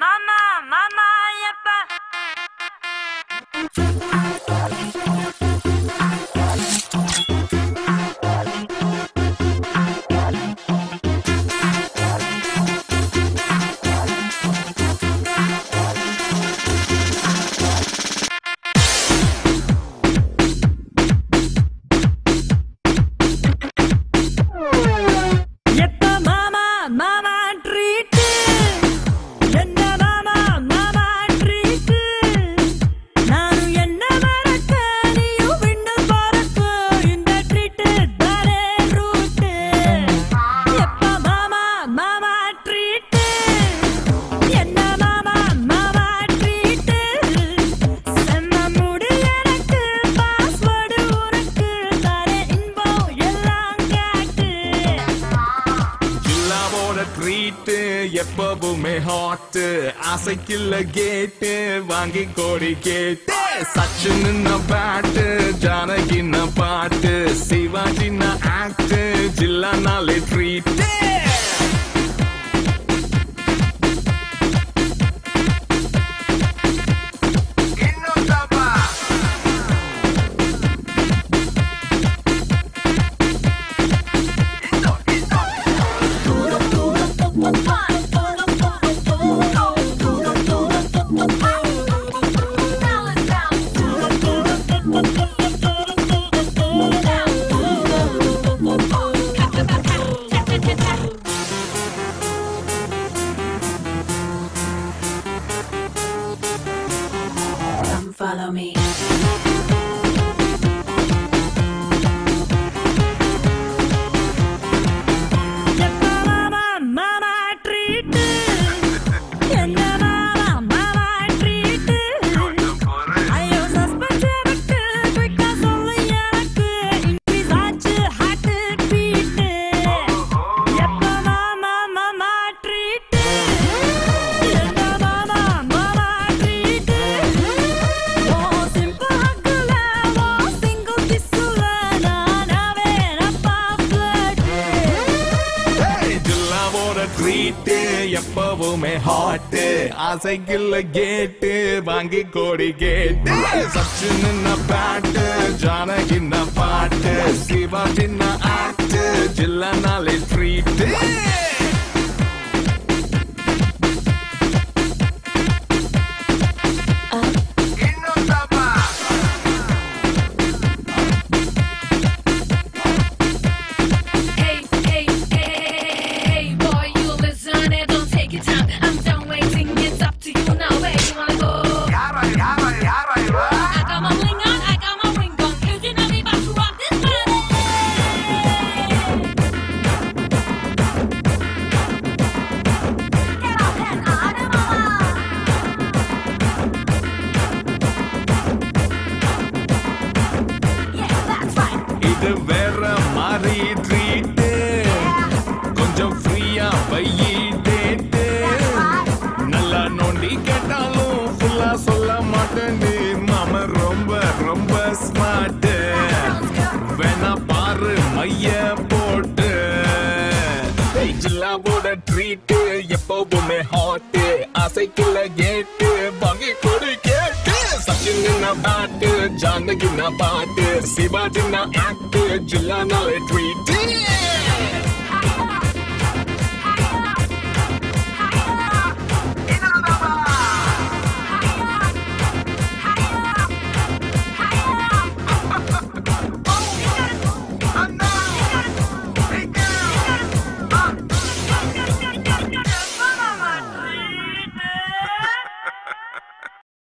mama, mama, yappa. எப்பவுமே hot ஆசைக்குள்ள கேட்டு வாங்கி கோடி கேட்டு சச்சின் பேட்டு ஜானகி பாட்டு சிவாஜி ஆக்ட் ஜில்லானாலே ட்ரீட் Follow me. எப்பவுமே ஹாட் ஆசைக்குள்ள கேட்டு வாங்கி கோடி கேட்டு சச்சின் பேட்டு ஜானகி பாட்டு சிவாஜி ஆக்ட் ஜில்லானாலே ட்ரீட் வேற மாதிரி ட்ரீட் கொஞ்சம் ஃப்ரீயா வையிட்டு நல்லா நோண்டி கேட்டாலும் ஃபுல்லா சொல்ல மாட்டேன்னு மாம ரொம்ப ரொம்ப ஸ்மார்ட் வேணா பாரு மைய போட்டு ஜில்லாவோட ட்ரீட் எப்பவுமே ஹாட் ஆசைக்குள்ள கேட்டு வாங்கி கொடு கேட்டு சச்சின் பாட்டு ஜானகி பாட்டு சிவாஜி ஆக்ட் ஜில்லானாலே ட்ரீட்